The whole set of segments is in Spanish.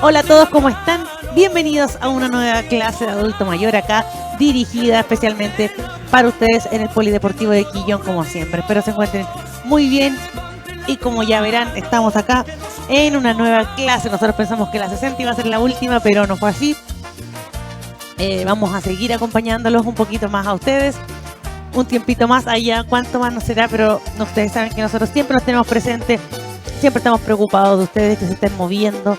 Hola a todos, ¿cómo están? Bienvenidos a una nueva clase de adulto mayor acá, dirigida especialmente para ustedes en el Polideportivo de Quillón, como siempre. Espero se encuentren muy bien y como ya verán, estamos acá en una nueva clase. Nosotros pensamos que la 60 iba a ser la última, pero no fue así. Vamos a seguir acompañándolos un poquito más a ustedes. Un tiempito más allá, cuánto más no será, pero ustedes saben que nosotros siempre nos tenemos presentes, siempre estamos preocupados de ustedes que se estén moviendo.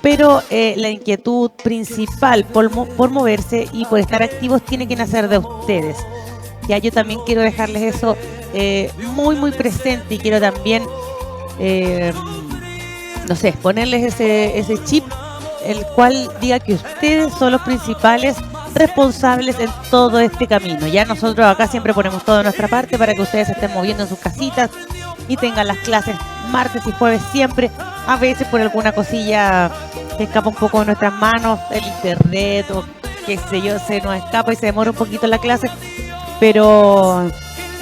Pero la inquietud principal por moverse y por estar activos tiene que nacer de ustedes. Ya yo también quiero dejarles eso muy presente y quiero también, no sé, ponerles ese chip, el cual diga que ustedes son los principales responsables en todo este camino. Ya nosotros acá siempre ponemos todo de nuestra parte para que ustedes se estén moviendo en sus casitas y tengan las clases martes y jueves siempre. A veces por alguna cosilla se escapa un poco de nuestras manos, el internet o qué sé yo, se nos escapa y se demora un poquito la clase, pero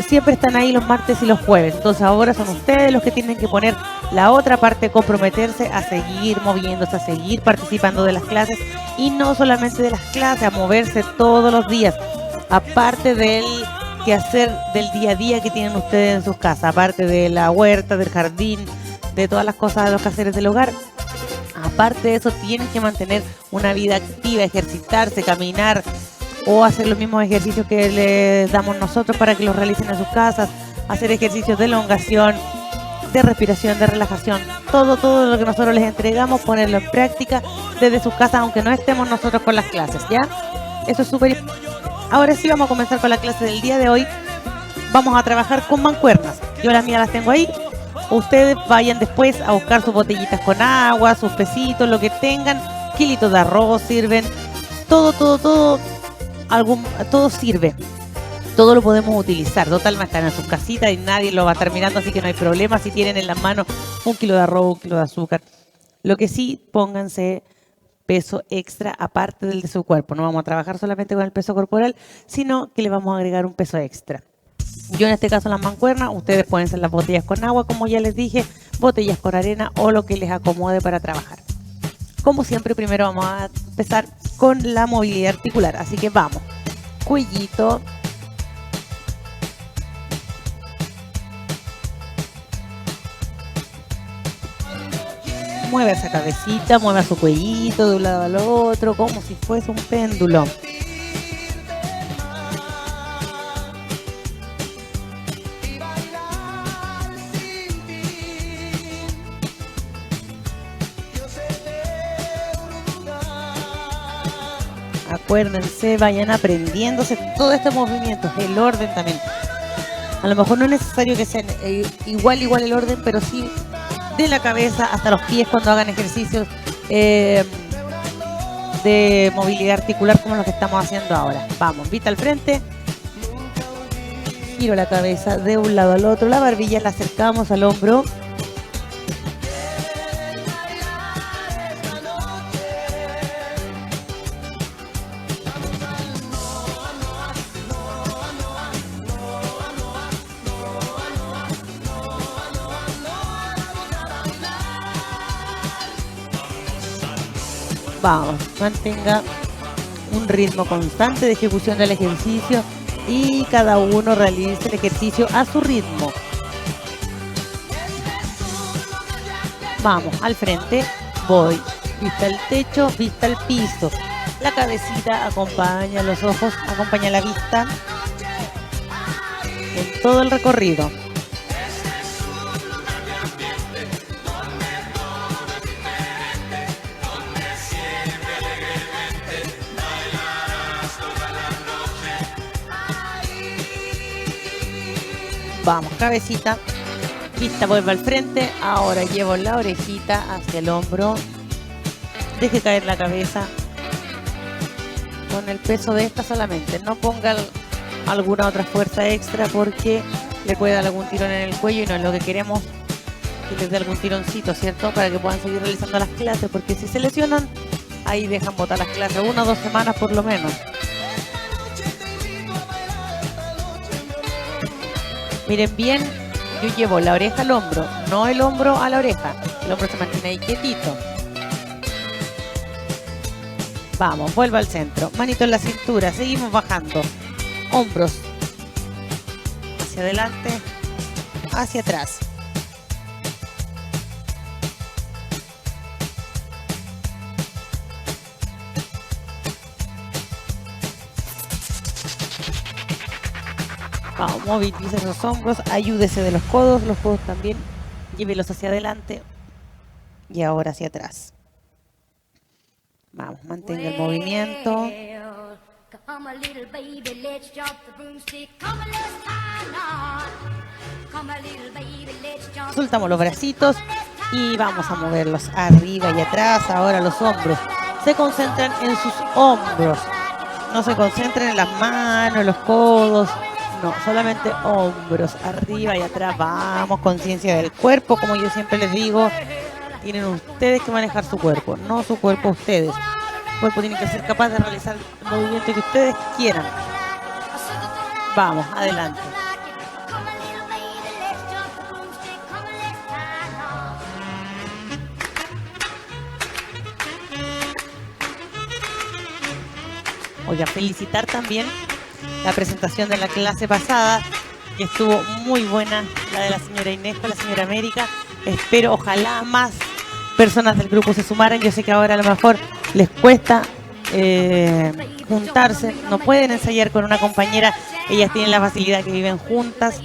siempre están ahí los martes y los jueves. Entonces ahora son ustedes los que tienen que poner la otra parte, comprometerse a seguir moviéndose, a seguir participando de las clases y no solamente de las clases, a moverse todos los días, aparte del quehacer del día a día que tienen ustedes en sus casas, aparte de la huerta, del jardín, de todas las cosas de los quehaceres del hogar. Aparte de eso, tienen que mantener una vida activa, ejercitarse, caminar o hacer los mismos ejercicios que les damos nosotros para que los realicen en sus casas, hacer ejercicios de elongación, de respiración, de relajación, todo lo que nosotros les entregamos, ponerlo en práctica desde sus casas, aunque no estemos nosotros con las clases, ¿ya? Eso es súper importante. Ahora sí vamos a comenzar con la clase del día de hoy. Vamos a trabajar con mancuernas. Yo las mías las tengo ahí. Ustedes vayan después a buscar sus botellitas con agua, sus pesitos, lo que tengan, kilitos de arroz sirven, todo sirve, todo lo podemos utilizar. Total, va a estar en sus casitas y nadie lo va a estar mirando, así que no hay problema si tienen en las manos 1 kilo de arroz, 1 kilo de azúcar. Lo que sí, pónganse peso extra aparte del de su cuerpo. No vamos a trabajar solamente con el peso corporal, sino que le vamos a agregar un peso extra. Yo en este caso las mancuernas, ustedes pueden ser las botellas con agua, como ya les dije, botellas con arena o lo que les acomode para trabajar. Como siempre, primero vamos a empezar con la movilidad articular, así que vamos. Cuellito. Mueve esa cabecita, mueve su cuellito de un lado al otro, como si fuese un péndulo. Acuérdense, vayan aprendiéndose todo este movimiento, el orden también. A lo mejor no es necesario que sean igual el orden, pero sí de la cabeza hasta los pies cuando hagan ejercicios de movilidad articular como los que estamos haciendo ahora. Vamos, vista al frente, giro la cabeza de un lado al otro, la barbilla la acercamos al hombro. Vamos, mantenga un ritmo constante de ejecución del ejercicio y cada uno realice el ejercicio a su ritmo. Vamos, al frente, voy, vista al techo, vista al piso. La cabecita acompaña los ojos, acompaña la vista en todo el recorrido. Vamos, cabecita, vista, vuelve al frente. Ahora llevo la orejita hacia el hombro. Deje caer la cabeza con el peso de esta solamente. No ponga alguna otra fuerza extra porque le puede dar algún tirón en el cuello y no es lo que queremos, que les dé algún tironcito, ¿cierto? Para que puedan seguir realizando las clases, porque si se lesionan, ahí dejan botar las clases 1 o 2 semanas por lo menos. Miren bien, yo llevo la oreja al hombro, no el hombro a la oreja. El hombro se mantiene ahí quietito. Vamos, vuelva al centro. Manito en la cintura. Seguimos bajando. Hombros hacia adelante, hacia atrás. Vamos, movilice esos hombros, ayúdese de los codos también, llévelos hacia adelante y ahora hacia atrás. Vamos, mantenga el movimiento. Soltamos los bracitos y vamos a moverlos arriba y atrás. Ahora los hombros. Se concentran en sus hombros. No se concentren en las manos, los codos. No, solamente hombros, arriba y atrás. Vamos, conciencia del cuerpo, como yo siempre les digo. Tienen ustedes que manejar su cuerpo, no su cuerpo ustedes. El cuerpo tiene que ser capaz de realizar el movimiento que ustedes quieran. Vamos, adelante. Oiga, felicitar también la presentación de la clase pasada, que estuvo muy buena, la de la señora Inés con la señora América. Espero, ojalá más personas del grupo se sumaran. Yo sé que ahora a lo mejor les cuesta juntarse, no pueden ensayar con una compañera, ellas tienen la facilidad que viven juntas,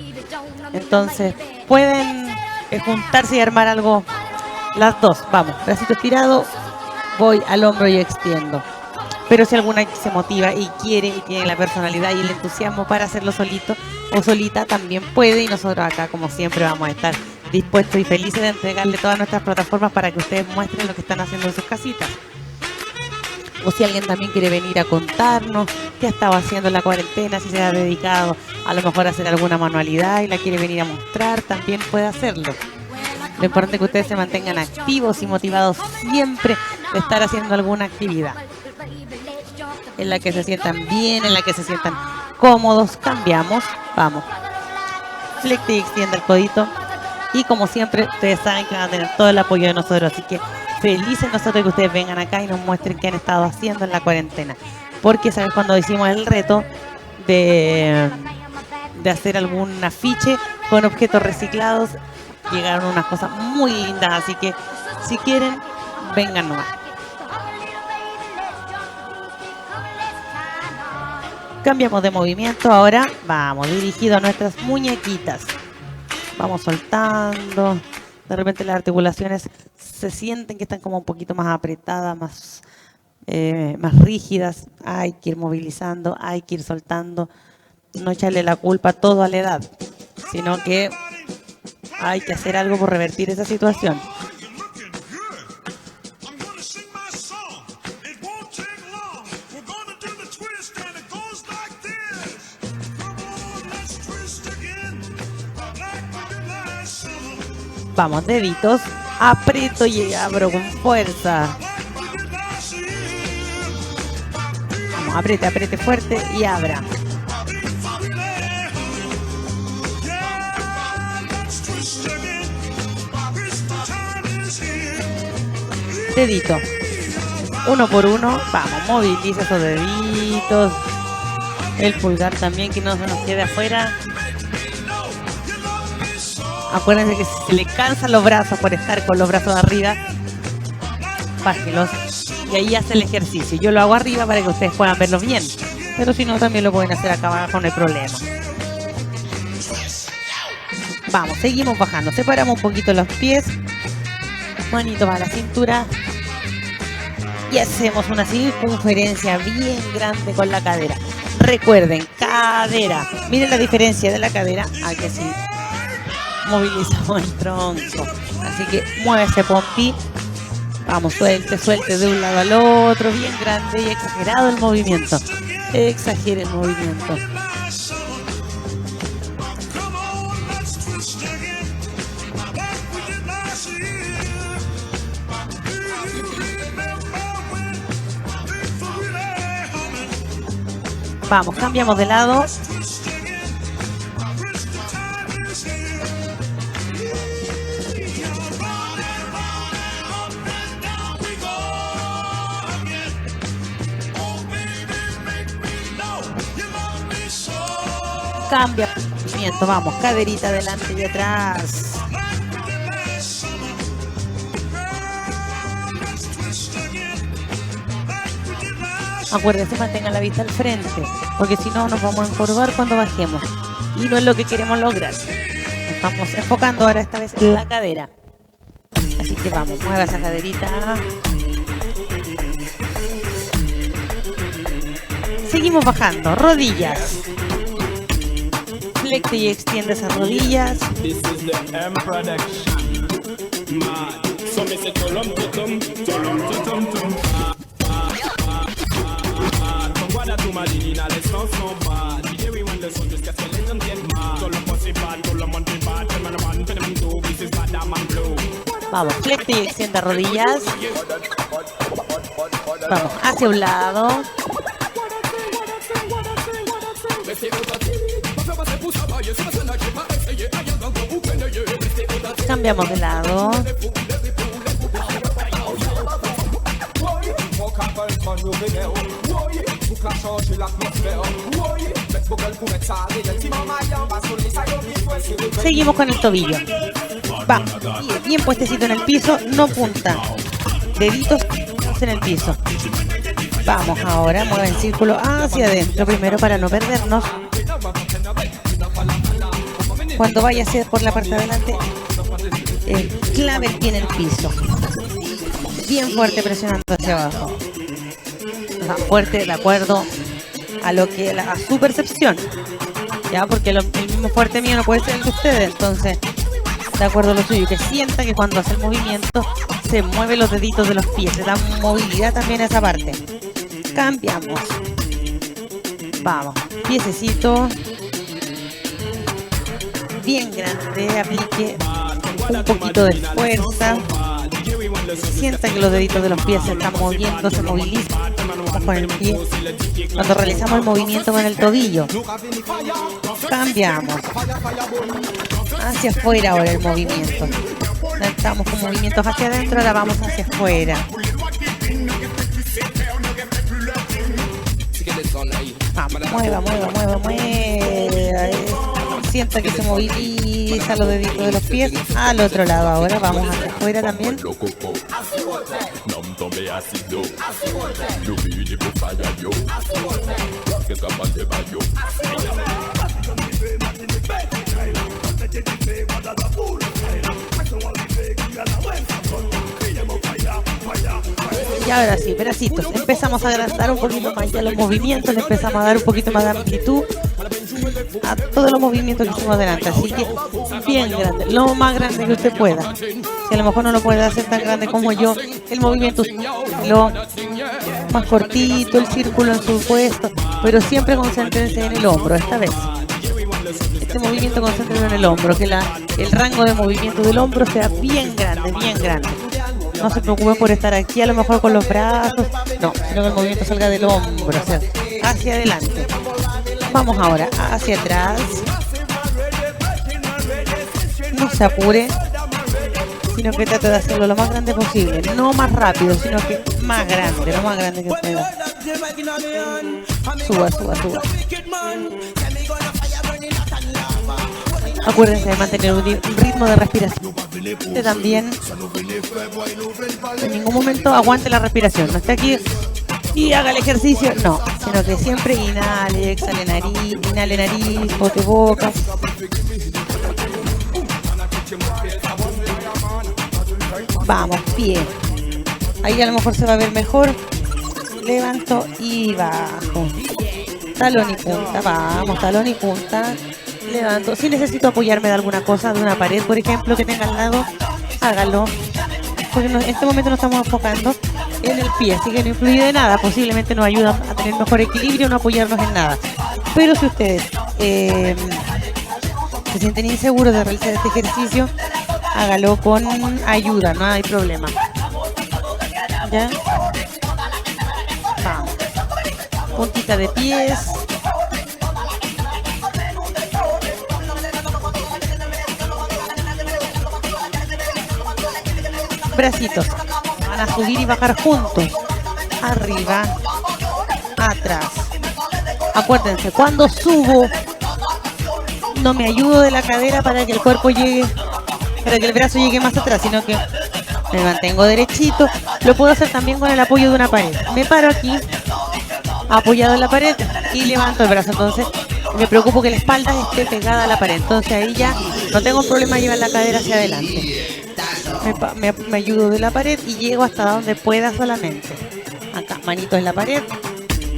entonces pueden juntarse y armar algo las dos. Vamos, bracito estirado, voy al hombro y extiendo. Pero si alguna se motiva y quiere y tiene la personalidad y el entusiasmo para hacerlo solito o solita, también puede, y nosotros acá como siempre vamos a estar dispuestos y felices de entregarle todas nuestras plataformas para que ustedes muestren lo que están haciendo en sus casitas. O si alguien también quiere venir a contarnos qué ha estado haciendo en la cuarentena, si se ha dedicado a lo mejor a hacer alguna manualidad y la quiere venir a mostrar, también puede hacerlo. Lo importante es que ustedes se mantengan activos y motivados siempre de estar haciendo alguna actividad en la que se sientan bien, en la que se sientan cómodos. Cambiamos, vamos. Flexible y extienda el codito. Y como siempre, ustedes saben que van a tener todo el apoyo de nosotros, así que felices nosotros de que ustedes vengan acá y nos muestren qué han estado haciendo en la cuarentena. Porque, ¿sabes? Cuando hicimos el reto de hacer algún afiche con objetos reciclados, llegaron unas cosas muy lindas, así que si quieren, vengan nomás. Cambiamos de movimiento, ahora vamos dirigido a nuestras muñequitas. Vamos soltando. De repente las articulaciones se sienten que están como un poquito más apretadas, más rígidas. Hay que ir movilizando, hay que ir soltando. No echarle la culpa todo a la edad, sino que hay que hacer algo por revertir esa situación. Vamos, deditos, aprieto y abro con fuerza. Vamos, apriete, apriete fuerte y abra. Dedito, uno por uno, vamos, moviliza esos deditos. El pulgar también, que no se nos quede afuera. Acuérdense que si se le cansan los brazos por estar con los brazos arriba, bájenlos y ahí hace el ejercicio. Yo lo hago arriba para que ustedes puedan verlo bien, pero si no también lo pueden hacer acá abajo, no hay problema. Vamos, seguimos bajando, separamos un poquito los pies, manitos a la cintura y hacemos una circunferencia bien grande con la cadera. Recuerden, cadera, miren la diferencia de la cadera a que sí movilizamos el tronco. Así que mueve ese pompi. Vamos, suelte, suelte de un lado al otro. Bien grande y exagerado el movimiento. Exagere el movimiento. Vamos, cambiamos de lado. Cambia movimiento, vamos, caderita adelante y atrás. Acuérdense, mantengan la vista al frente, porque si no nos vamos a encorvar cuando bajemos. Y no es lo que queremos lograr. Nos estamos enfocando ahora esta vez en la cadera. Así que vamos, mueva esa caderita. Seguimos bajando, rodillas. Flexe y extiende esas rodillas. Vamos, flexe y extienda rodillas. Vamos hacia un lado. Cambiamos de lado. Seguimos con el tobillo. Va, bien puestecito en el piso, no punta. Deditos en el piso. Vamos ahora, mueve el círculo hacia adentro primero para no perdernos. Cuando vaya a ser por la parte de adelante, clave el pie en el piso. Bien fuerte presionando hacia abajo. Más fuerte de acuerdo a lo que a su percepción. Ya, porque el mismo fuerte mío no puede ser el de ustedes. Entonces, de acuerdo a lo suyo, que sienta que cuando hace el movimiento se mueven los deditos de los pies. Se da movilidad también a esa parte. Cambiamos. Vamos, piececito. Bien grande, aplique un poquito de fuerza. Sienta que los deditos de los pies se están moviendo, se movilizan con el pie. Cuando realizamos el movimiento con el tobillo, cambiamos hacia afuera ahora el movimiento. Estamos con movimientos hacia adentro, ahora vamos hacia afuera. Vamos, mueva. Sienta que se moviliza los deditos de los pies al otro lado. Ahora vamos hacia afuera también. Y ahora sí, bracitos. Empezamos a agrandar un poquito más ya los movimientos, le empezamos a dar un poquito más de amplitud a todos los movimientos que hicimos delante. Así que bien grande, lo más grande que usted pueda. Si a lo mejor no lo puede hacer tan grande como yo, el movimiento lo más cortito, el círculo en su puesto, pero siempre concéntrense en el hombro esta vez. Este movimiento concéntrense en el hombro, que el rango de movimiento del hombro sea bien grande, bien grande. No se preocupen por estar aquí a lo mejor con los brazos, no, sino que el movimiento salga del hombro, o sea, hacia adelante. Vamos ahora hacia atrás. No se apure, sino que trate de hacerlo lo más grande posible. No más rápido, sino que más grande, lo más grande que pueda. Suba. Acuérdense de mantener un ritmo de respiración. Usted también en ningún momento aguante la respiración. No esté aquí y haga el ejercicio, no, sino que siempre inhale, exhale nariz, bote boca. Vamos, pie. Ahí a lo mejor se va a ver mejor. Levanto y bajo. Talón y punta, vamos, talón y punta. Levanto. Si necesito apoyarme de alguna cosa, de una pared, por ejemplo, que tenga al lado, hágalo. Porque en este momento nos estamos enfocando en el pie, así que no influye de nada. Posiblemente nos ayuda a tener mejor equilibrio, no apoyarnos en nada. Pero si ustedes se sienten inseguros de realizar este ejercicio, hágalo con ayuda, no hay problema. ¿Ya? Vamos. Puntita de pies. Bracitos. Van a subir y bajar juntos. Arriba. Atrás. Acuérdense, cuando subo, no me ayudo de la cadera para que el cuerpo llegue, para que el brazo llegue más atrás, sino que me mantengo derechito. Lo puedo hacer también con el apoyo de una pared. Me paro aquí, apoyado en la pared, y levanto el brazo. Entonces me preocupo que la espalda esté pegada a la pared. Entonces ahí ya no tengo problema de llevar la cadera hacia adelante. Me ayudo de la pared y llego hasta donde pueda solamente. Acá, manitos en la pared.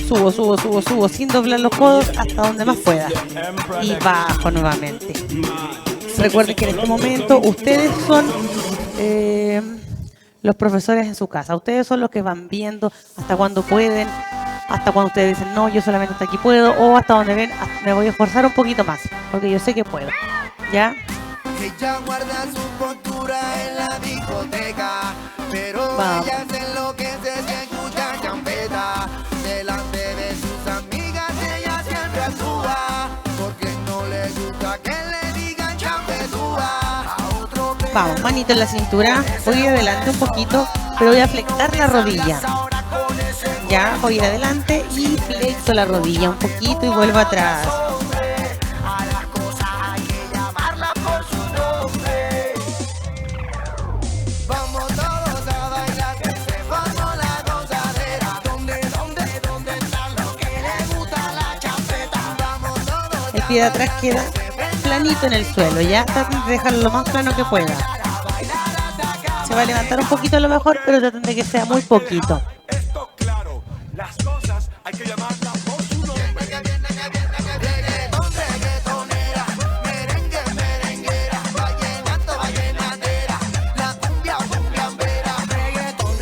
Subo, sin doblar los codos hasta donde más pueda. Y bajo nuevamente. Recuerden que en este momento ustedes son los profesores en su casa. Ustedes son los que van viendo hasta cuándo pueden, hasta cuando ustedes dicen, no, yo solamente hasta aquí puedo, o hasta donde ven, me voy a esforzar un poquito más, porque yo sé que puedo. ¿Ya? Ella guarda su postura en la discoteca, pero vamos. ella se enloquece si escucha champeta. Delante de sus amigas ella siempre actúa, porque no le gusta que le digan champetúa. Vamos, manito en la cintura, voy adelante un poquito, pero voy a flectar la rodilla. Ya, voy adelante y flexo la rodilla un poquito y vuelvo atrás. El pie de atrás queda planito en el suelo, ya traten de dejarlo lo más plano que pueda. Se va a levantar un poquito a lo mejor, pero traten de que sea muy poquito. Las cosas hay que llamarlas por su nombre. Reggaetonera, merengue, merenguera, vallenato, vallenatera, la cumbia, cumbiambera,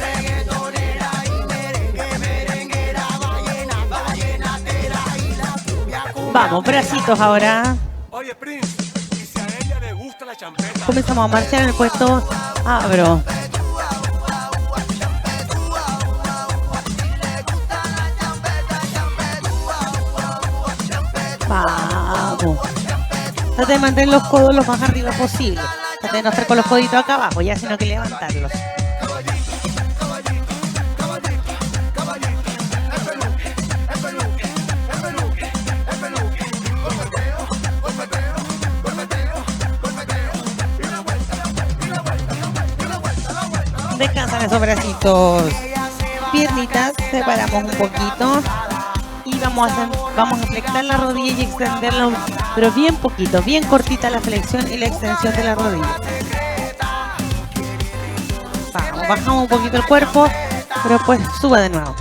reggaetonera y merengue, merenguera, vallenato, vallenatera y la cumbia, cumbia. Vamos, bracitos ahora. Oye, Prince, y si a ella le gusta la champeta. Comenzamos a marchar en el puesto. Abro. Vamos. Trata de mantener los codos lo más arriba posible. Trata de no estar con los coditos acá abajo, ya, sino que levantarlos. Descansan esos bracitos. Piernitas, separamos un poquito. Y vamos a flectar la rodilla y extenderla, pero bien poquito, bien cortita la flexión y la extensión de la rodilla. Vamos, bajamos un poquito el cuerpo, pero después suba de nuevo.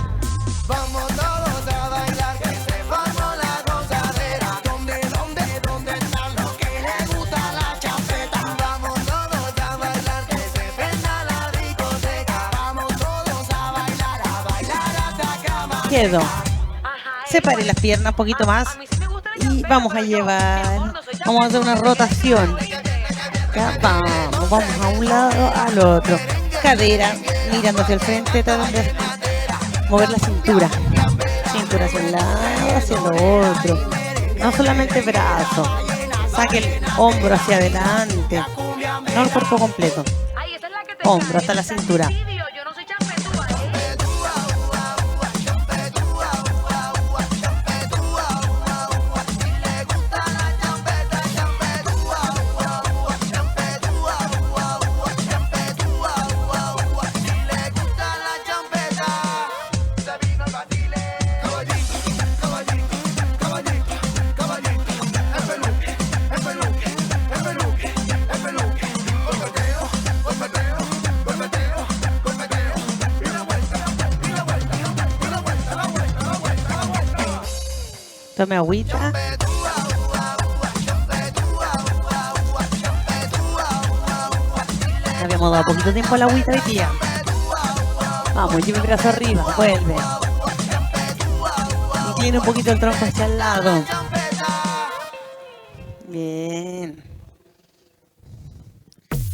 Quedo. Separe las piernas un poquito más y vamos a llevar, vamos a hacer una rotación. Ya, vamos a un lado al otro. Cadera mirando hacia el frente, tratando de mover la cintura. Cintura hacia un lado, hacia el otro. No solamente brazo. Saque el hombro hacia adelante. No el cuerpo completo. Hombro hasta la cintura. Tome agüita. Habíamos dado poquito tiempo a la agüita hoy día. Vamos, lleve el brazo arriba, vuelve. Inclina un poquito el tronco hacia el lado. Bien.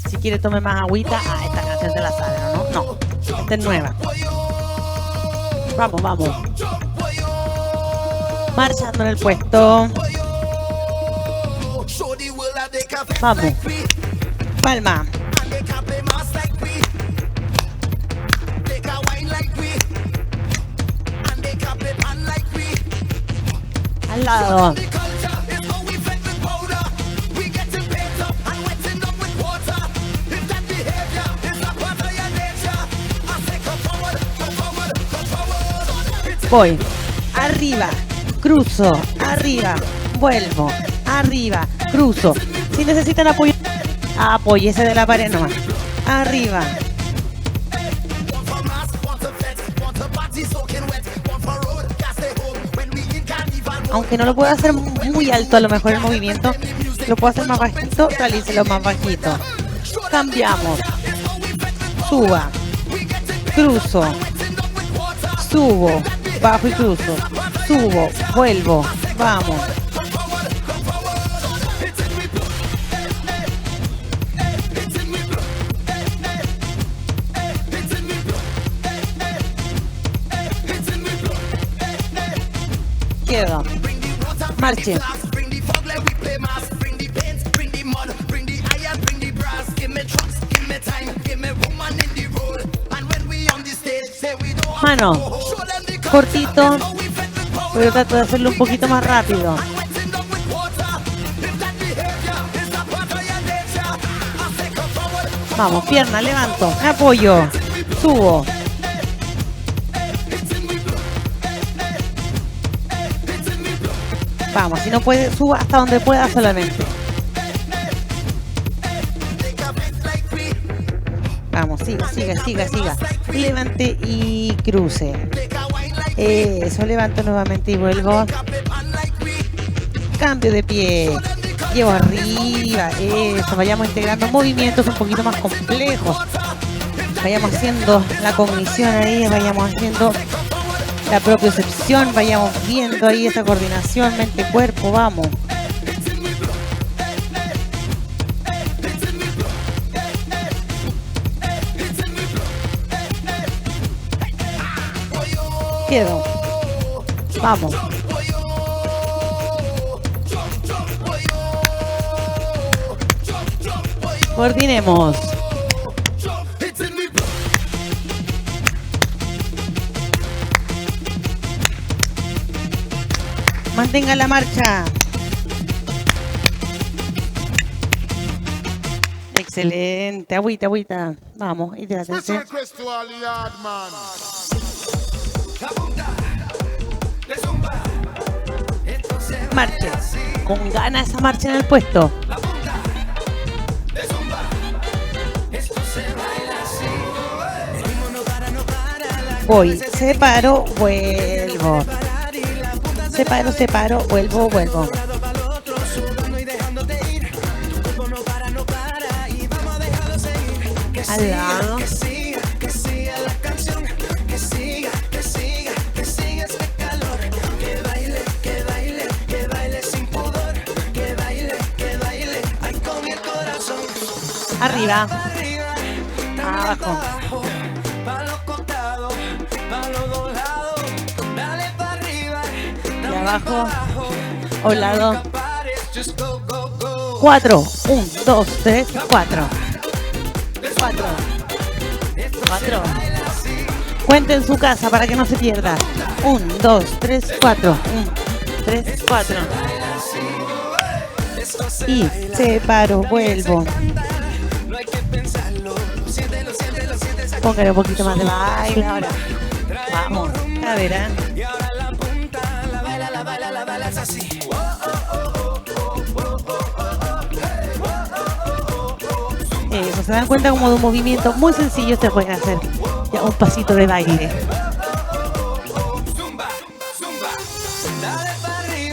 Si quiere tome más agüita. Esta canción se la sabe, ¿no? No, esta es nueva. Vamos, vamos. Marchando en el puesto. Vamos. Palma. Al lado. Voy. Arriba. Cruzo. Arriba. Vuelvo. Arriba. Cruzo. Si necesitan apoyo, apóyese de la pared nomás. Arriba. Aunque no lo puedo hacer muy alto, a lo mejor el movimiento lo puedo hacer más bajito, realícelo más bajito. Cambiamos. Suba. Cruzo. Subo. Bajo y cruzo. Subo. Vuelvo. Vamos. Quedo. Marche. Mano. Cortito. Pero trato de hacerlo un poquito más rápido. Vamos, pierna, levanto, me apoyo, subo. Vamos, si no puede, suba hasta donde pueda solamente. Vamos, siga, siga, siga, siga. Levante y cruce. Eso, levanto nuevamente y vuelvo. Cambio de pie. Llevo arriba. Eso, vayamos integrando movimientos un poquito más complejos. Vayamos haciendo la cognición ahí, vayamos haciendo la propiocepción, vayamos viendo ahí esa coordinación mente-cuerpo, vamos. Quedo. Vamos. Coordinemos. Mantenga la marcha. Excelente. Agüita, agüita. Vamos, hidrátense. Marche. Con ganas esa marcha en el puesto. Voy, separo, vuelvo. Separo, separo, vuelvo, vuelvo. Al lado. Arriba. Abajo. Y abajo. A un lado. 4. 1, 2, 3, 4. 4. 4. Cuente en su casa para que no se pierda. 1, 2, 3, 4. 1, 3, 4. Y separo, vuelvo. Póngale un poquito más de baile ahora. Vamos, a ver, ¿eh? Eso, se dan cuenta como de un movimiento muy sencillo se puede hacer. Ya un pasito de baile.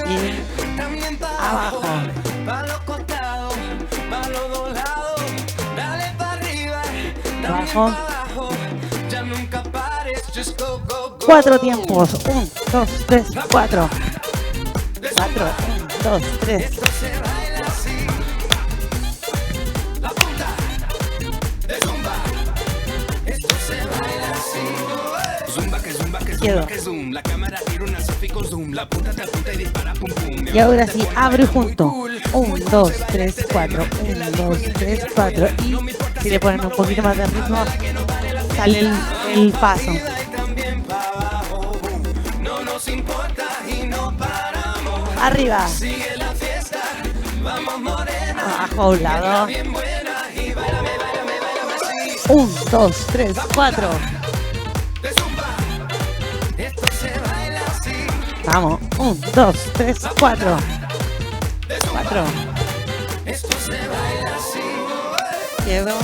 Y abajo. Abajo. 4 tiempos. 1, 2, 3, 4. 4, 1, 2, 3. Quedo. Y ahora sí, abre junto. 1, 2, 3, 4. 1, 2, 3, 4. Y si le ponen un poquito más de ritmo, sale el paso. Arriba. Abajo a un lado. 1, 2, 3, 4. Vamos. 1, 2, 3, 4. 4. Quedo.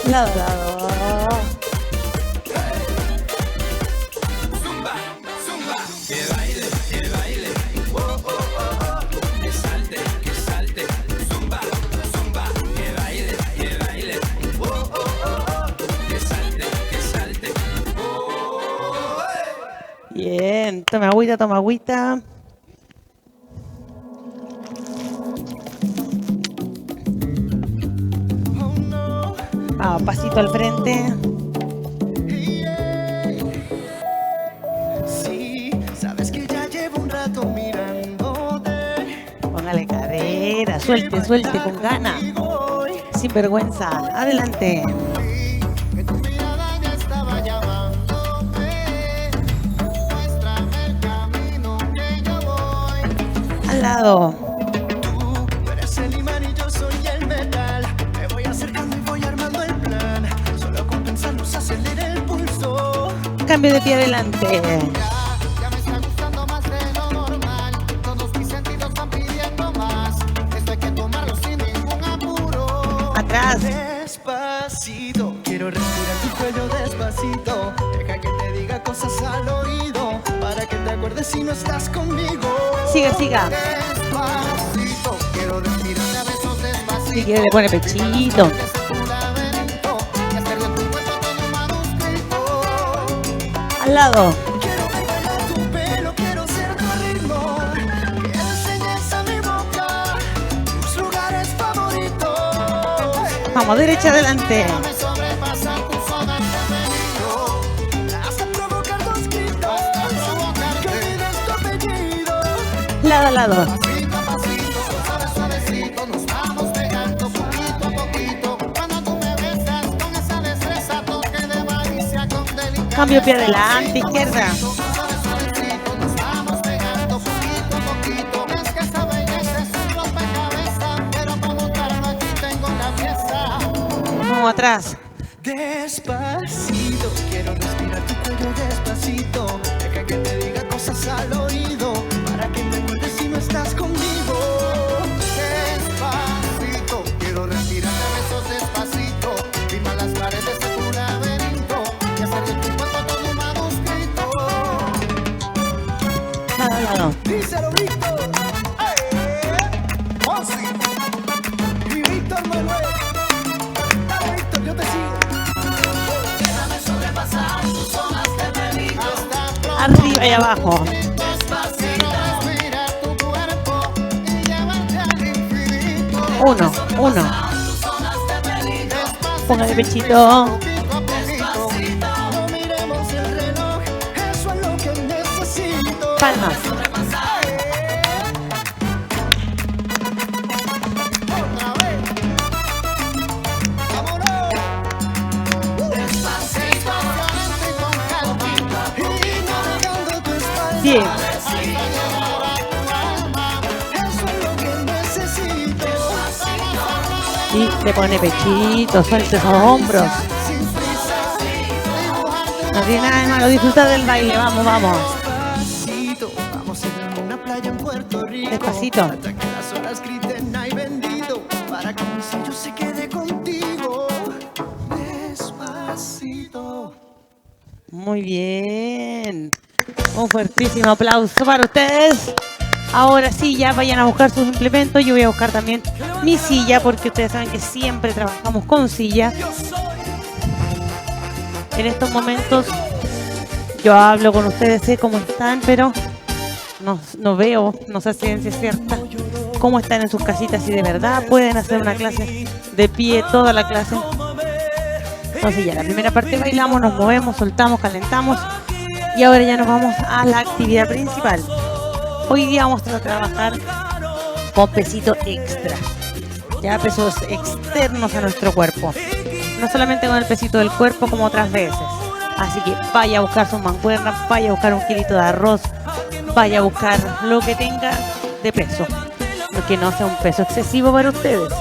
Lado a lado. Bien, toma agüita, toma agüita. Vamos, pasito al frente. Sí, sabes que ya llevo un rato mirándote. Póngale cadera, suelte, suelte con ganas. Sin vergüenza, adelante. Que tu mirada ya estaba llamándote. Muéstrame el camino que yo voy. Al lado. Tú eres el imán y yo soy el metal. Me voy acercando y voy armando el plan. Solo con pensarlo se acelera el pulso. Cambio de pie adelante. Ya me está gustando más de lo normal. Todos mis sentidos van pidiendo más. Esto hay que tomarlo sin ningún apuro. Atrás. Despacito, quiero respirar tu cuello despacito. Deja que te diga cosas al oído para que te acuerdes si no estás conmigo. Siga, siga. Despacito, quiero respirar a besos despacito. Si quiere le pone pechito. Desde tu laberinto y hacerlo en tu cuerpo todo un manuscrito. Al lado. Quiero bailar tu pelo, quiero ser tu ritmo. Que enseñes a mi boca tus lugares favoritos. Vamos, derecha adelante. Me sobrepasan tus zonas de peligro. Hasta provocar dos gritos. Que olvides tu apellido. Lado a lado. Pasito a pasito, suave suavecito, nos vamos pegando poquito a poquito. Cuando tú me besas con esa destreza, toque de malicia con delicadeza. Cambio pie adelante, izquierda. Suave suavecito, nos vamos pegando poquito a poquito. Es que esta belleza es un rompecabezas, pero como tarde aquí tengo la pieza. Vamos atrás. Despacito, quiero respirar tu cuello despacito. Deja que te diga cosas al oído para que te acuerdes si no estás conmigo. Despacito, quiero respirar a besos despacito. Firma las paredes de tu laberinto y hacer de tu cuerpo todo un manuscrito. Lado a lado. Díselo, Víctor. Monsi y Víctor Manuel. Dale, Víctor, yo te sigo. Déjame sobrepasar tus zonas de peligro. Arriba y abajo. Despacito, respira tu cuerpo y llévate al infinito. 1, 1. Tus zonas de peligro. Póngale pechito. Poquito a poquito. No miremos el reloj, eso es lo que necesito. Palmas. Otra vez. Vámonos. Despacito, lento y con calma. Y navegando tu espalda. 10. Hasta llegar a tu alma. Eso es lo que necesito. Y le pone pechito, suelte esos hombros. Sin prisa. No tiene nada de malo, disfruta del baile, vamos, vamos. Despacito, vamos a ir a una playa en Puerto Rico. Despacito. Hasta que las olas griten ay bendito, para que mi sello se quede contigo. Despacito. Muy bien. Un fuertísimo aplauso para ustedes. Ahora sí, ya vayan a buscar sus implementos. Yo voy a buscar también mi silla, porque ustedes saben que siempre trabajamos con silla. En estos momentos yo hablo con ustedes, sé cómo están, pero no veo, no sé si es cierta, cómo están en sus casitas, si de verdad pueden hacer una clase de pie, toda la clase. Entonces ya la primera parte bailamos, nos movemos, soltamos, calentamos y ahora ya nos vamos a la actividad principal. Hoy día vamos a trabajar con pesito extra, ya pesos externos a nuestro cuerpo, no solamente con el pesito del cuerpo como otras veces. Así que vaya a buscar sus mancuernas, vaya a buscar un kilito de arroz, vaya a buscar lo que tenga de peso, lo que no sea un peso excesivo para ustedes.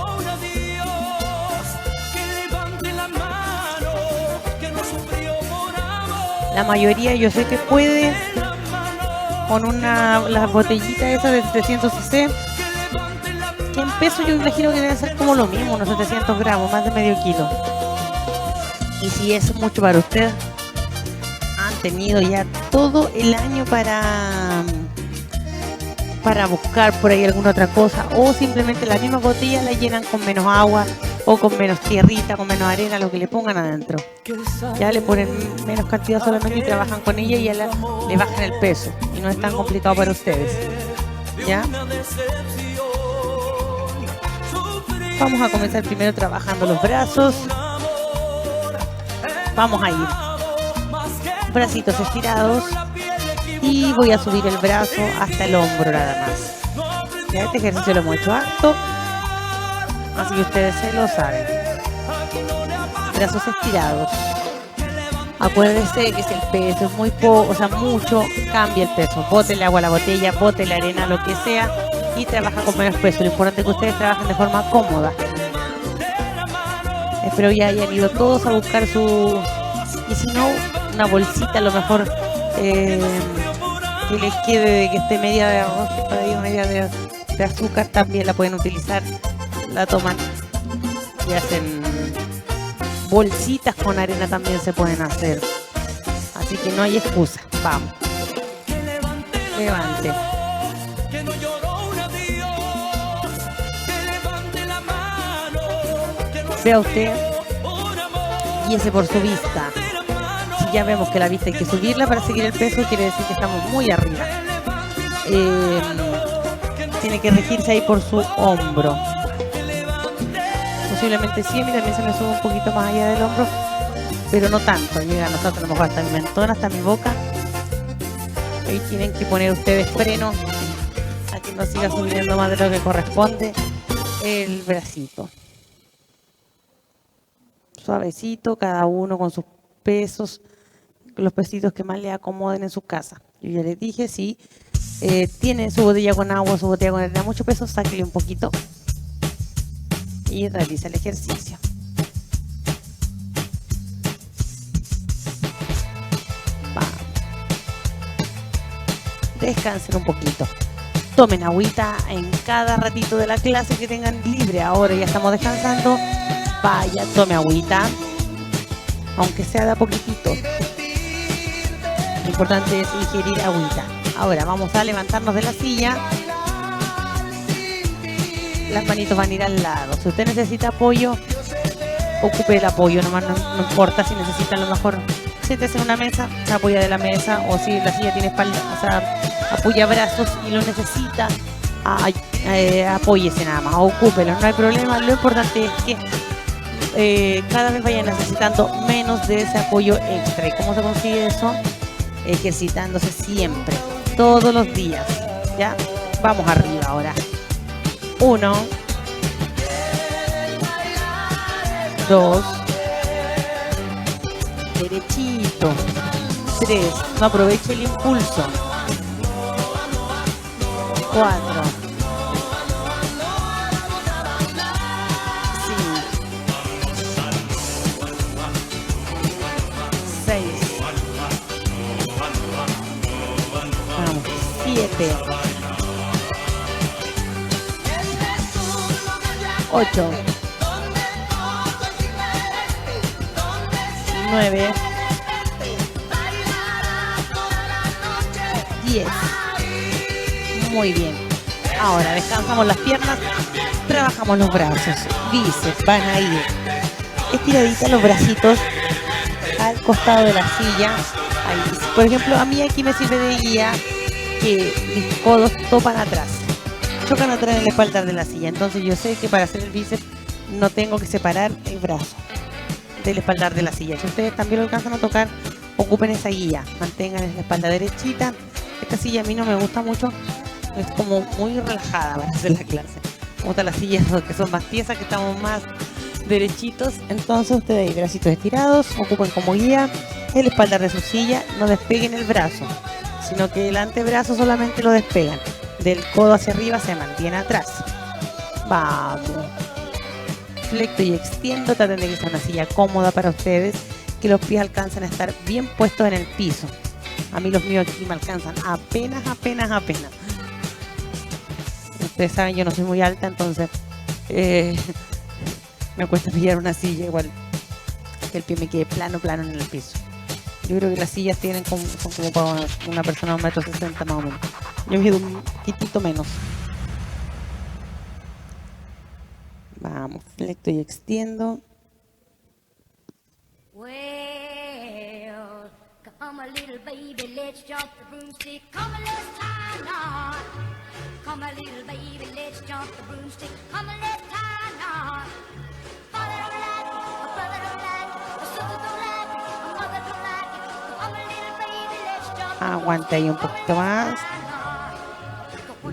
La mayoría yo sé que puede con las botellitas esas de 700 cc, que en peso yo imagino que debe ser como lo mismo, unos 700 gramos, más de medio kilo. Y si es mucho para usted, han tenido ya todo el año para buscar por ahí alguna otra cosa, o simplemente la misma botella la llenan con menos agua o con menos tierrita, con menos arena, lo que le pongan adentro. Ya le ponen menos cantidad solamente y trabajan con ella y ya le bajan el peso y no es tan complicado para ustedes. ¿Ya? Vamos a comenzar primero trabajando los brazos. Vamos a ir bracitos estirados y voy a subir el brazo hasta el hombro nada más. Ya este ejercicio lo hemos hecho harto, así que ustedes se lo saben. Brazos estirados. Acuérdense que si el peso es muy poco, o sea mucho, cambia el peso. Bote el agua a la botella, bote la arena, lo que sea, y trabaja con menos peso. Lo importante es que ustedes trabajen de forma cómoda. Espero ya hayan ido todos a buscar su... Y si no, una bolsita a lo mejor que les quede, que esté media de arroz, por ahí media de azúcar, también la pueden utilizar. La toman y hacen bolsitas con arena, también se pueden hacer. Así que no hay excusa. Vamos. Levante. Vea usted, guíese por su vista. Si ya vemos que la vista hay que subirla para seguir el peso, quiere decir que estamos muy arriba. Tiene que regirse ahí por su hombro. Posiblemente sí, a mí también se me sube un poquito más allá del hombro, pero no tanto. Llega a nosotros a lo mejor hasta mi mentón, hasta mi boca. Ahí tienen que poner ustedes freno a que no siga subiendo más de lo que corresponde el bracito. Suavecito, cada uno con sus pesos, los pesitos que más le acomoden en su casa. Yo ya les dije, si tiene su botella con agua, su botella con arena, mucho peso, sáquele un poquito y realiza el ejercicio. Vamos. Descansen un poquito. Tomen agüita en cada ratito de la clase que tengan libre. Ahora ya estamos descansando. Vaya, tome agüita, aunque sea de a poquitito. Lo importante es ingerir agüita. Ahora vamos a levantarnos de la silla. Las manitos van a ir al lado. Si usted necesita apoyo, ocupe el apoyo. Nomás no importa si necesita, a lo mejor siéntese en una mesa, se apoya de la mesa, o si la silla tiene espalda, o sea, apoya brazos y lo necesita, apóyese nada más, ocúpelo, no hay problema. Lo importante es que cada vez vayan necesitando menos de ese apoyo extra. ¿Y cómo se consigue eso? Ejercitándose siempre, todos los días. Ya, vamos arriba ahora. 1, 2, derechito. 3, no aproveche el impulso. 4, 6, 7, 8, 9, 10. Muy bien. Ahora descansamos las piernas, trabajamos los brazos. Bíceps van a ir estiraditas los bracitos al costado de la silla. Ahí. Por ejemplo, a mí aquí me sirve de guía que mis codos topan atrás, chocan atrás en la espalda de la silla. Entonces yo sé que para hacer el bíceps no tengo que separar el brazo del espaldar de la silla. Si ustedes también lo alcanzan a tocar, ocupen esa guía, mantengan la espalda derechita. Esta silla a mí no me gusta mucho, es como muy relajada para hacer la clase. Me gustan las sillas que son más tiesas, que estamos más derechitos. Entonces ustedes ahí, bracitos estirados, ocupen como guía el espaldar de su silla. No despeguen el brazo, sino que el antebrazo solamente lo despegan. Del codo hacia arriba se mantiene atrás. Vamos. Flecto y extiendo. Traten de que sea una silla cómoda para ustedes. que los pies alcanzan a estar bien puestos en el piso. A mí los míos aquí me alcanzan apenas. Ustedes saben, yo no soy muy alta, entonces me cuesta pillar una silla igual que el pie me quede plano en el piso. Yo creo que las sillas son como para una persona de 1,60 m más o menos. Yo mido un poquitito menos. Vamos, flecto y extiendo. Well, come a little baby, let's jump the broomstick. Come a let's tie a knot. Come a little baby, let's jump the broomstick. Come a let's tie a knot. Father don't like it, my brother don't like it, my sister don't like it, my mother don't like it. Come a little baby, let's jump the Aguante ahí un poquito más.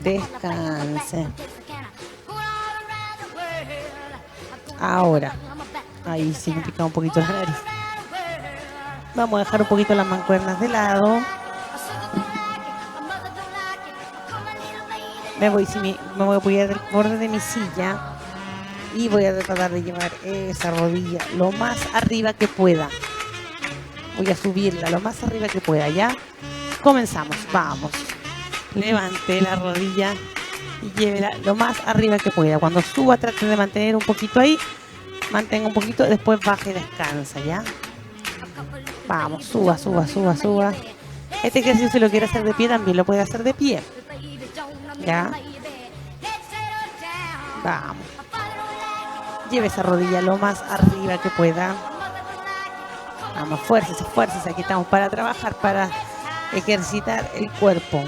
Descanse. Ahora, ahí sí me pica un poquito la nariz. Vamos a dejar un poquito las mancuernas de lado. Me voy a apoyar del borde de mi silla y voy a tratar de llevar esa rodilla lo más arriba que pueda. Voy a subirla lo más arriba que pueda. Ya comenzamos. Vamos. Levante la rodilla y llévela lo más arriba que pueda. Cuando suba, trate de mantener un poquito ahí. Mantenga un poquito, después baje y descansa, ¿ya? Vamos, suba. Este ejercicio, si lo quiere hacer de pie, también lo puede hacer de pie. ¿Ya? Vamos. Lleve esa rodilla lo más arriba que pueda. Vamos, fuércese. Aquí estamos para trabajar, para ejercitar el cuerpo.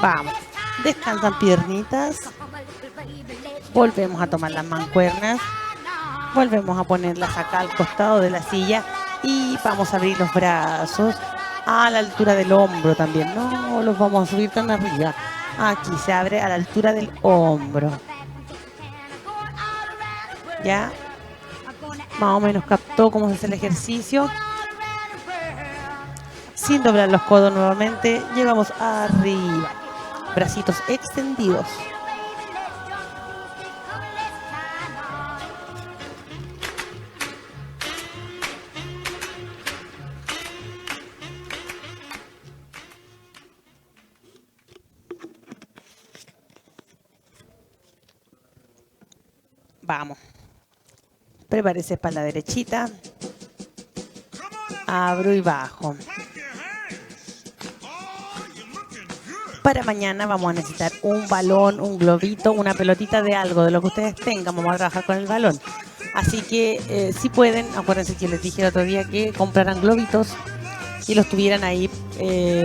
Vamos, descansan piernitas. Volvemos a tomar las mancuernas. Volvemos a ponerlas acá al costado de la silla. Y vamos a abrir los brazos a la altura del hombro también. No los vamos a subir tan arriba. Aquí se abre a la altura del hombro. ¿Ya? Más o menos captó cómo se hace el ejercicio. Sin doblar los codos nuevamente. Llevamos arriba. Bracitos extendidos. Vamos. Prepárese para la derechita. Abro y bajo. Para mañana vamos a necesitar un balón, un globito, una pelotita de algo, de lo que ustedes tengan. Vamos a trabajar con el balón. Así que si pueden, acuérdense que les dije el otro día que compraran globitos y los tuvieran ahí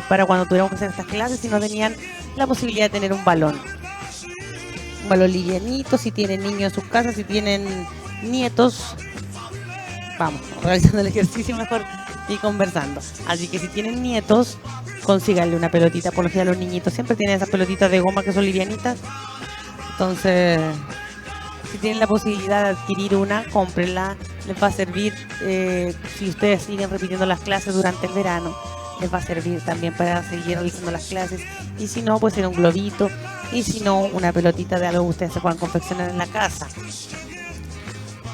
para cuando tuviéramos que hacer estas clases, si no tenían la posibilidad de tener un balón. Un balón livianito, si tienen niños en sus casas, si tienen nietos. Vamos, realizando el ejercicio mejor y conversando. Así que si tienen nietos, consíganle una pelotita. Por lo general los niñitos siempre tienen esas pelotitas de goma que son livianitas. Entonces, si tienen la posibilidad de adquirir una, cómprenla. Les va a servir si ustedes siguen repitiendo las clases durante el verano. Les va a servir también para seguir realizando las clases. Y si no, pues era un globito. Y si no, una pelotita de algo que ustedes se puedan confeccionar en la casa.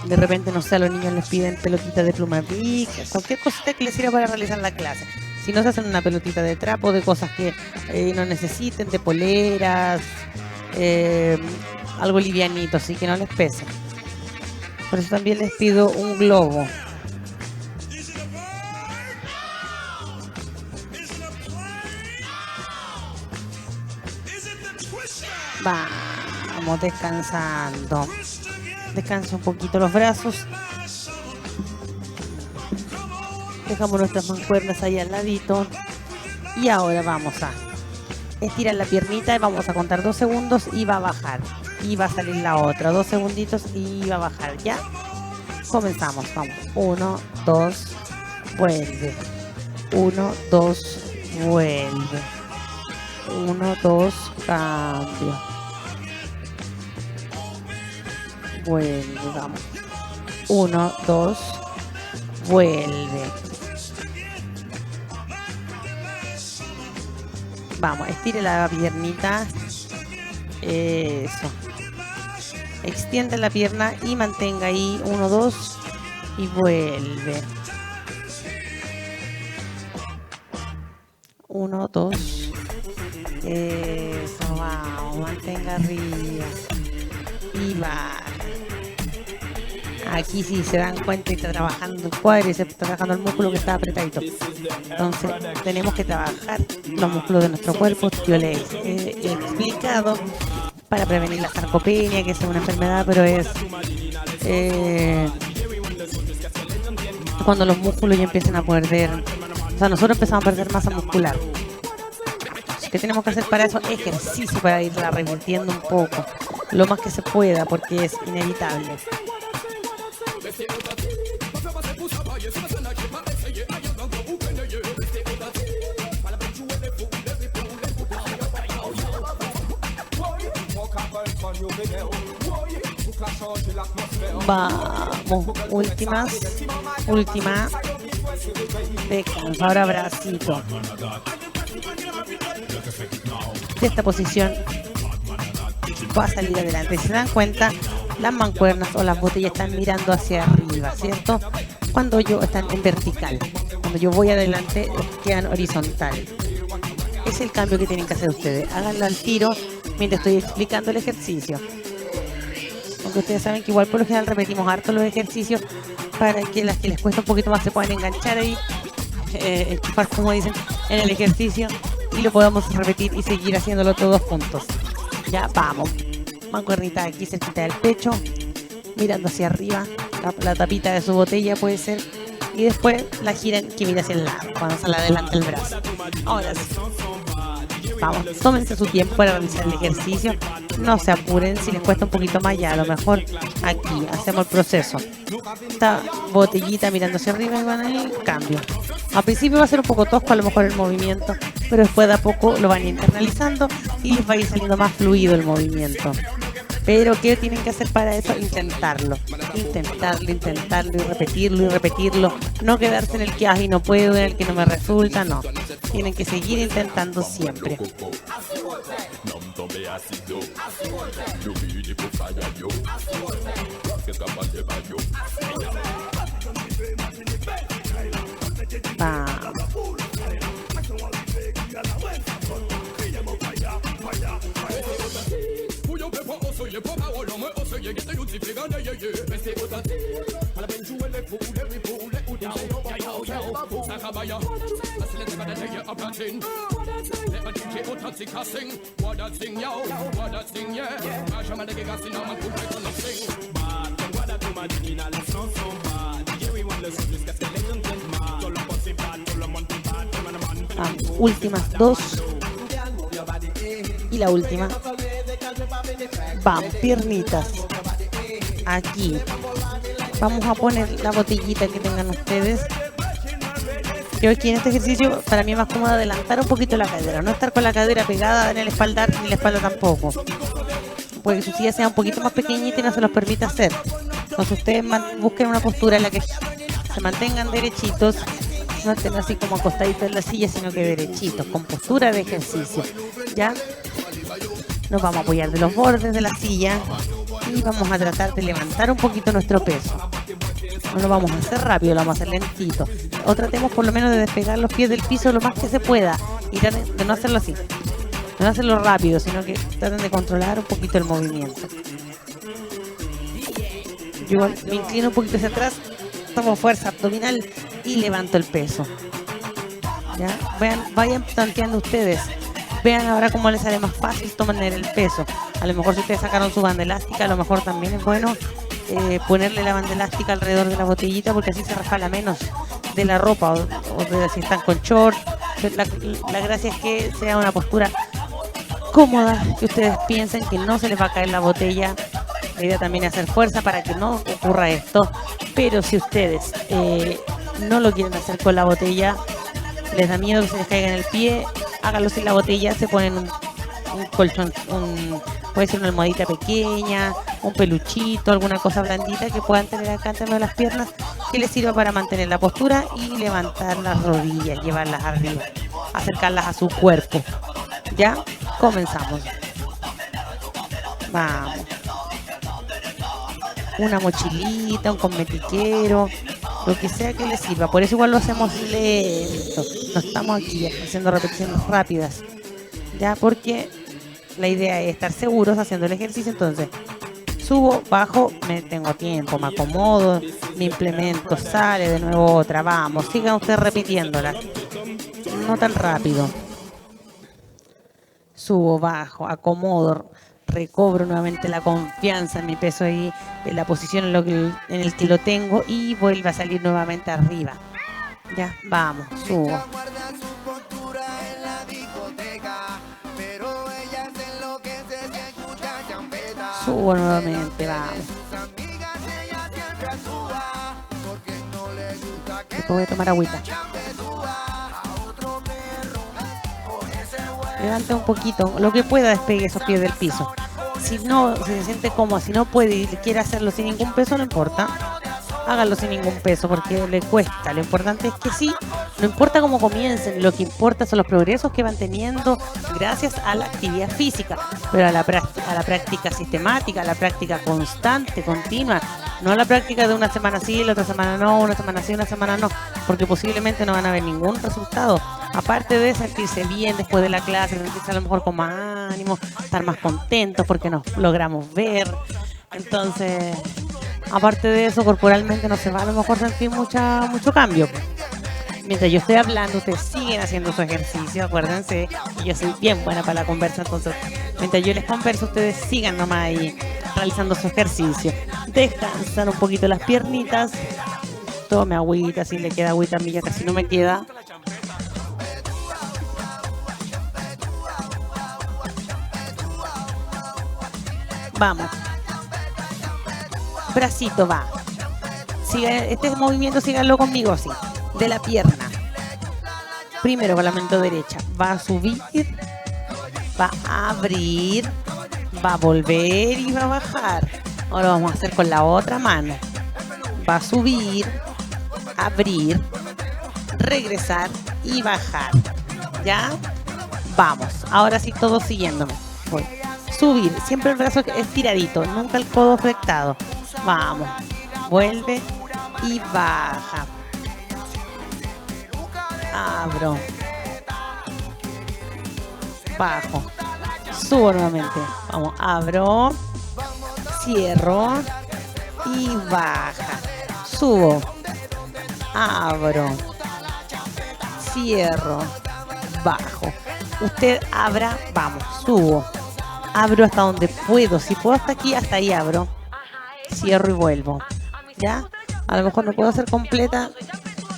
De repente, no sé, a los niños les piden pelotitas de pluma pica, cualquier cosita que les sirva para realizar la clase. Si no, se hacen una pelotita de trapo, de cosas que no necesiten, de poleras, algo livianito, así que no les pese. Por eso también les pido un globo. Vamos descansando. Descansa un poquito los brazos. Dejamos nuestras mancuernas ahí al ladito. Y ahora vamos a estirar la piernita y vamos a contar 2 segundos y va a bajar. Y va a salir la otra. 2 segunditos y va a bajar. ¿Ya? Comenzamos. Vamos. 1, 2, vuelve. 1, 2, vuelve. 1, 2, cambio. vuelve. Vamos. 1, 2, vuelve. Vamos, estire la piernita. Eso. Extiende la pierna y mantenga ahí. 1, 2 y vuelve. 1, 2. Eso, vamos, mantenga arriba. Y va. Aquí sí se dan cuenta y está trabajando el cuádriceps, está trabajando el músculo que está apretadito. Entonces tenemos que trabajar los músculos de nuestro cuerpo. Yo les he explicado para prevenir la sarcopenia, que es una enfermedad, pero es cuando los músculos ya empiezan a perder, o sea, nosotros empezamos a perder masa muscular. ¿Qué tenemos que hacer para eso? Ejercicio para irla revirtiendo un poco, lo más que se pueda, porque es inevitable. Vamos, última. Descanso, ahora bracito. De esta posición va a salir adelante. Si se dan cuenta, las mancuernas o las botellas están mirando hacia arriba, ¿cierto? Cuando yo están en vertical, cuando yo voy adelante, quedan horizontal. Es el cambio que tienen que hacer ustedes. Háganlo al tiro mientras estoy explicando el ejercicio. Aunque ustedes saben que igual por lo general repetimos harto los ejercicios para que las que les cuesta un poquito más se puedan enganchar ahí, enchufar, como dicen, en el ejercicio, y lo podamos repetir y seguir haciéndolo todos juntos. Ya vamos. Mancuernita aquí cerquita del pecho, mirando hacia arriba, la tapita de su botella puede ser, y después la giran que mira hacia el lado cuando sale adelante el brazo. Ahora sí. Vamos, tómense su tiempo para realizar el ejercicio. No se apuren, si les cuesta un poquito más ya, a lo mejor aquí hacemos el proceso. Esta botellita mirando hacia arriba y van ahí, cambio. Al principio va a ser un poco tosco a lo mejor el movimiento, pero después de a poco lo van internalizando y les va a ir saliendo más fluido el movimiento. Pero ¿qué tienen que hacer para eso? Intentarlo y repetirlo. No quedarse en el que ay, no puedo, en el que no me resulta, no. Tienen que seguir intentando siempre. Vamos. Últimas dos y la última. Vamos, piernitas aquí. Vamos a poner la botellita que tengan ustedes. Yo aquí en este ejercicio para mí es más cómodo adelantar un poquito la cadera, no estar con la cadera pegada en el espaldar ni la espalda tampoco, porque su silla sea un poquito más pequeñita y no se los permite hacer. Entonces ustedes busquen una postura en la que se mantengan derechitos, no estén así como acostaditos en la silla, sino que derechitos, con postura de ejercicio. Ya nos vamos a apoyar de los bordes de la silla y vamos a tratar de levantar un poquito nuestro peso. No lo vamos a hacer rápido, lo vamos a hacer lentito. O tratemos por lo menos de despegar los pies del piso lo más que se pueda y traten de no hacerlo así, de no hacerlo rápido, sino que traten de controlar un poquito el movimiento. Yo me inclino un poquito hacia atrás, tomo fuerza abdominal y levanto el peso. ¿Ya? Vayan tanteando ustedes. Vean ahora cómo les sale más fácil tomar el peso. A lo mejor si ustedes sacaron su banda elástica, a lo mejor también es bueno ponerle la banda elástica alrededor de la botellita, porque así se resbala menos de la ropa, o de si están con short. La gracia es que sea una postura cómoda, que ustedes piensen que no se les va a caer la botella. La idea también es hacer fuerza para que no ocurra esto, pero si ustedes no lo quieren hacer con la botella, les da miedo que se les caiga en el pie, háganlo sin la botella, se ponen un colchón, puede ser una almohadita pequeña, un peluchito, alguna cosa blandita que puedan tener acá en de las piernas, que les sirva para mantener la postura y levantar las rodillas, llevarlas arriba, acercarlas a su cuerpo. Ya, comenzamos. Vamos. Una mochilita, un cosmetiquero, lo que sea que les sirva. Por eso igual lo hacemos lento. No estamos aquí haciendo repeticiones rápidas. Ya, porque la idea es estar seguros haciendo el ejercicio. Entonces, subo, bajo, me tengo tiempo, me acomodo, me implemento, sale de nuevo otra. Vamos, sigan ustedes repitiéndola. No tan rápido. Subo, bajo, acomodo, recobro nuevamente la confianza en mi peso ahí, en la posición en el que lo tengo, y vuelve a salir nuevamente arriba. Ya, vamos, subo. Guarda su postura en la discoteca, pero ella se enloquece si escucha champeta. Subo nuevamente, vamos. Sus amigas ella siempre actúa, porque no le gusta que Después voy a tomar agüita. Levante un poquito, lo que pueda, despegue esos pies del piso. Si no, si se siente cómodo, si no puede y quiere hacerlo sin ningún peso, no importa. Háganlo sin ningún peso porque le cuesta. Lo importante es que sí, no importa cómo comiencen, lo que importa son los progresos que van teniendo gracias a la actividad física, pero a la práctica sistemática, a la práctica constante, continua, no a la práctica de una semana sí, la otra semana no, una semana sí, una semana no, porque posiblemente no van a ver ningún resultado. Aparte de sentirse bien después de la clase, sentirse a lo mejor con más ánimo, estar más contentos porque nos logramos ver. Entonces, aparte de eso, corporalmente no se va a lo mejor sentir mucho cambio. Mientras yo estoy hablando, ustedes siguen haciendo su ejercicio, acuérdense, y yo soy bien buena para la conversa, entonces mientras yo les converso, ustedes sigan nomás ahí realizando su ejercicio. Descansan un poquito las piernitas, tome agüita, si le queda agüita, a mí ya casi no me queda. Vamos. Bracito va. Siga, este movimiento síganlo conmigo así. De la pierna. Primero con la mano derecha. Va a subir. Va a abrir. Va a volver y va a bajar. Ahora vamos a hacer con la otra mano. Va a subir. Abrir. Regresar y bajar. ¿Ya? Vamos. Ahora sí, todos siguiéndome. Voy. Subir, siempre el brazo estiradito, nunca el codo flectado. Vamos, vuelve y baja. Abro. Bajo. Subo nuevamente. Vamos, abro. Cierro. Y baja. Subo. Abro. Cierro. Bajo. Usted abra, vamos, subo. Abro hasta donde puedo. Si puedo hasta aquí, hasta ahí abro. Cierro y vuelvo. ¿Ya? A lo mejor no puedo hacer completa.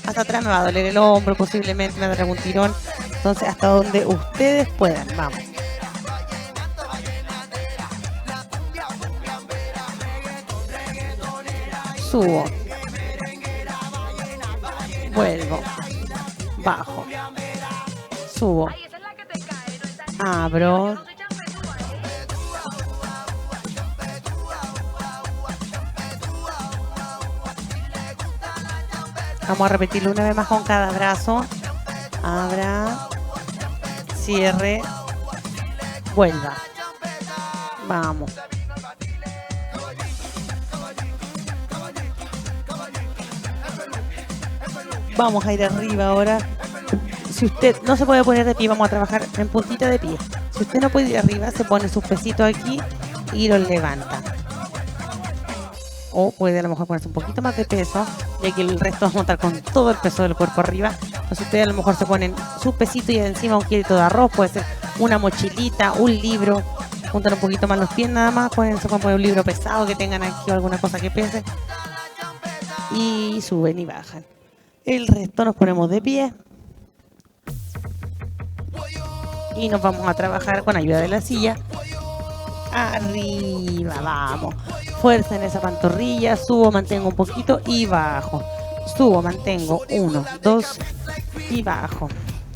Hasta atrás me va a doler el hombro, posiblemente me va a dar algún tirón. Entonces, hasta donde ustedes puedan. Vamos. Subo. Vuelvo. Bajo. Subo. Abro. Vamos a repetirlo una vez más con cada brazo. Abra. Cierre. Vuelva. Vamos. Vamos a ir arriba ahora. Si usted no se puede poner de pie, vamos a trabajar en puntita de pie. Si usted no puede ir arriba, se pone sus pesitos aquí y los levanta. O puede a lo mejor ponerse un poquito más de peso, ya que el resto vamos a montar con todo el peso del cuerpo arriba. Entonces ustedes a lo mejor se ponen su pesito y encima un kilito de arroz, puede ser una mochilita, un libro. Juntan un poquito más los pies nada más, pueden poner un libro pesado que tengan aquí o alguna cosa que pese. Y suben y bajan. El resto nos ponemos de pie. Y nos vamos a trabajar con ayuda de la silla. Arriba, vamos. Fuerza en esa pantorrilla. Subo, mantengo un poquito y bajo. Subo, mantengo. 1, 2 y bajo.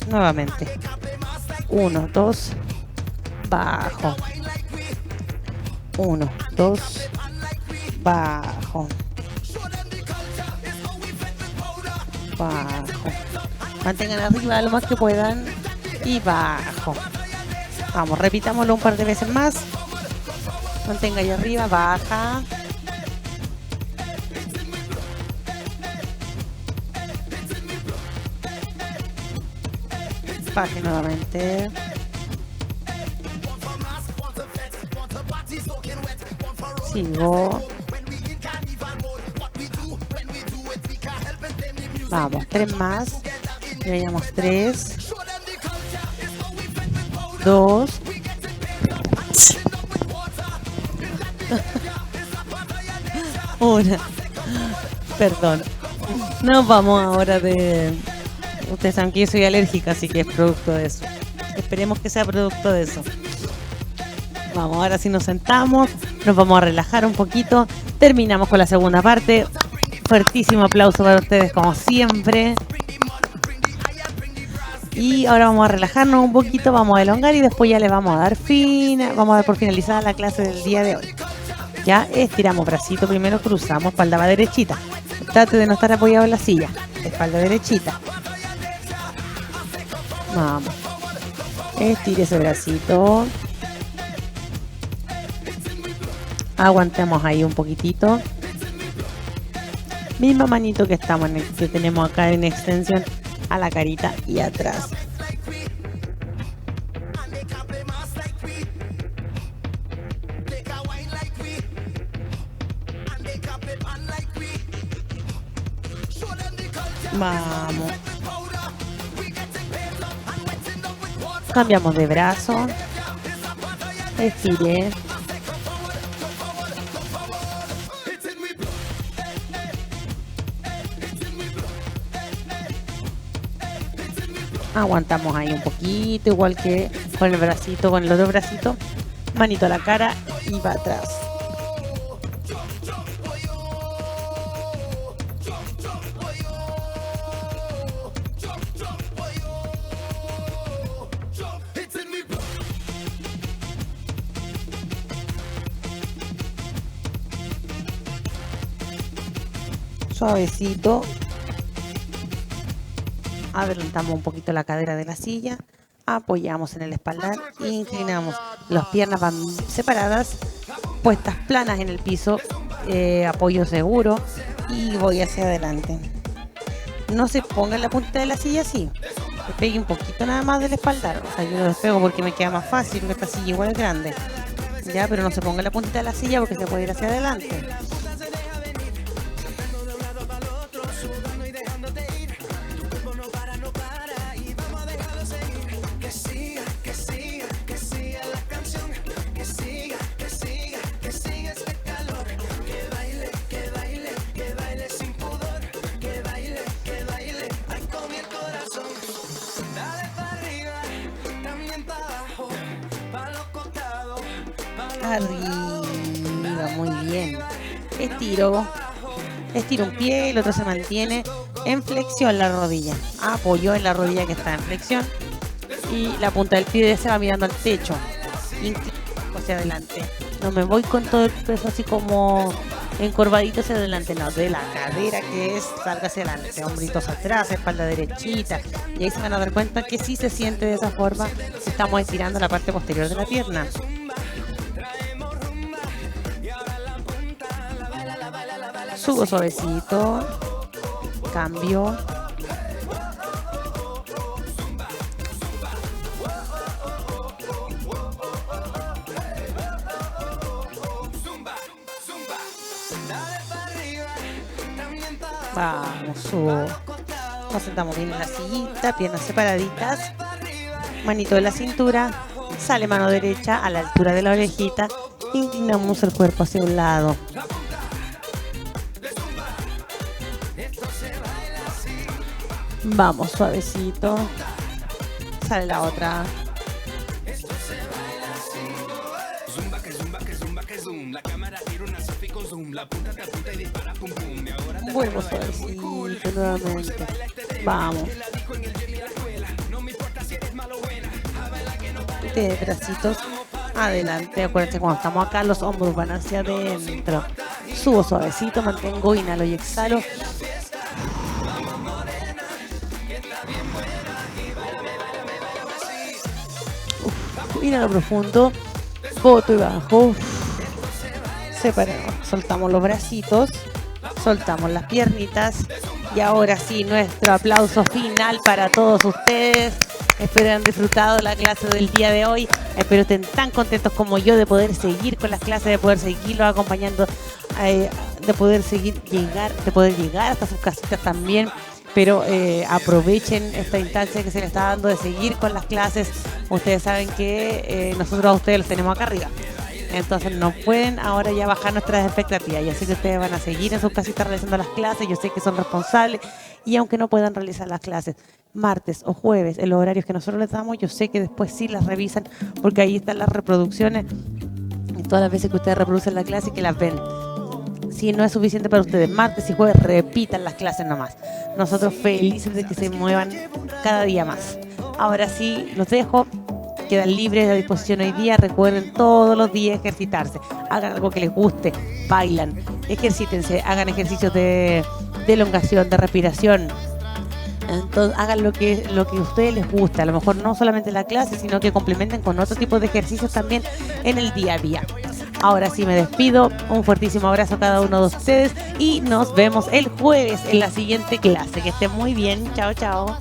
Nuevamente. 1, 2, bajo. 1, 2, bajo, bajo. Mantengan arriba lo más que puedan y bajo. Vamos, repitámoslo un par de veces más. Mantenga ahí arriba, baja. Baje nuevamente. Sigo. Vamos, 3 más. Ya llevamos 3. 2. Una. Perdón. Nos vamos ahora de... Ustedes saben que yo soy alérgica, así que es producto de eso. Esperemos que sea producto de eso. Vamos, ahora sí nos sentamos. Nos vamos a relajar un poquito. Terminamos con la segunda parte. Fuertísimo aplauso para ustedes como siempre. Y ahora vamos a relajarnos un poquito, vamos a elongar y después ya les vamos a dar fin. Vamos a dar por finalizada la clase del día de hoy. Ya estiramos bracito, primero cruzamos, espalda va derechita. Trate de no estar apoyado en la silla. Espalda derechita. Vamos. Estire ese bracito. Aguantemos ahí un poquitito. Misma manito que estamos que tenemos acá en extensión a la carita y atrás. Vamos. Cambiamos de brazo. Estire. Aguantamos ahí un poquito, igual que con el bracito, con el otro bracito. Manito a la cara y va atrás. Suavecito. Adelantamos un poquito la cadera de la silla, apoyamos en el espaldar, inclinamos, las piernas van separadas, puestas planas en el piso, apoyo seguro y voy hacia adelante. No se ponga en la punta de la silla así, despegue un poquito nada más del espaldar, o sea, yo lo despego porque me queda más fácil, esta silla igual es grande, ya, pero no se ponga en la punta de la silla porque se puede ir hacia adelante. Arriba, muy bien. Estiro un pie, el otro se mantiene en flexión la rodilla. Apoyo en la rodilla que está en flexión y la punta del pie se va mirando al techo. Inclino hacia adelante. No me voy con todo el peso así como encorvadito hacia adelante, no, de la cadera que es, salga hacia adelante, hombritos atrás, espalda derechita. Y ahí se van a dar cuenta que sí se siente de esa forma. Estamos estirando la parte posterior de la pierna. Subo suavecito, cambio. Vamos, subo. Nos sentamos bien en la sillita, piernas separaditas, manito de la cintura, sale mano derecha a la altura de la orejita, inclinamos el cuerpo hacia un lado. Vamos, suavecito. Sale la otra. Vuelvo suavecito nuevamente. Vamos. De bracitos adelante. Acuérdense, cuando estamos acá, los hombros van hacia adentro. Subo suavecito, mantengo, inhalo y exhalo. Inhalo profundo, boto y bajo. Separamos, soltamos los bracitos, soltamos las piernitas. Y ahora sí, nuestro aplauso final para todos ustedes. Espero hayan disfrutado la clase del día de hoy. Espero estén tan contentos como yo de poder seguir con las clases, de poder seguirlos acompañando, de poder llegar hasta sus casitas también. Pero aprovechen esta instancia que se les está dando de seguir con las clases. Ustedes saben que nosotros a ustedes los tenemos acá arriba. Entonces no pueden ahora ya bajar nuestras expectativas. Yo sé que ustedes van a seguir en sus casitas realizando las clases. Yo sé que son responsables. Y aunque no puedan realizar las clases martes o jueves en los horarios que nosotros les damos, yo sé que después sí las revisan, porque ahí están las reproducciones y todas las veces que ustedes reproducen la clase y que las ven. Si no es suficiente para ustedes martes y jueves, repitan las clases nomás. Nosotros felices de que se muevan cada día más. Ahora sí, los dejo. Quedan libres a disposición hoy día. Recuerden todos los días ejercitarse. Hagan algo que les guste. Bailan, ejercítense, hagan ejercicios de elongación, de respiración. Entonces hagan lo que a ustedes les gusta. A lo mejor no solamente la clase, sino que complementen con otro tipo de ejercicios también en el día a día. Ahora sí me despido. Un fuertísimo abrazo a cada uno de ustedes y nos vemos el jueves en la siguiente clase. Que estén muy bien. Chao, chao.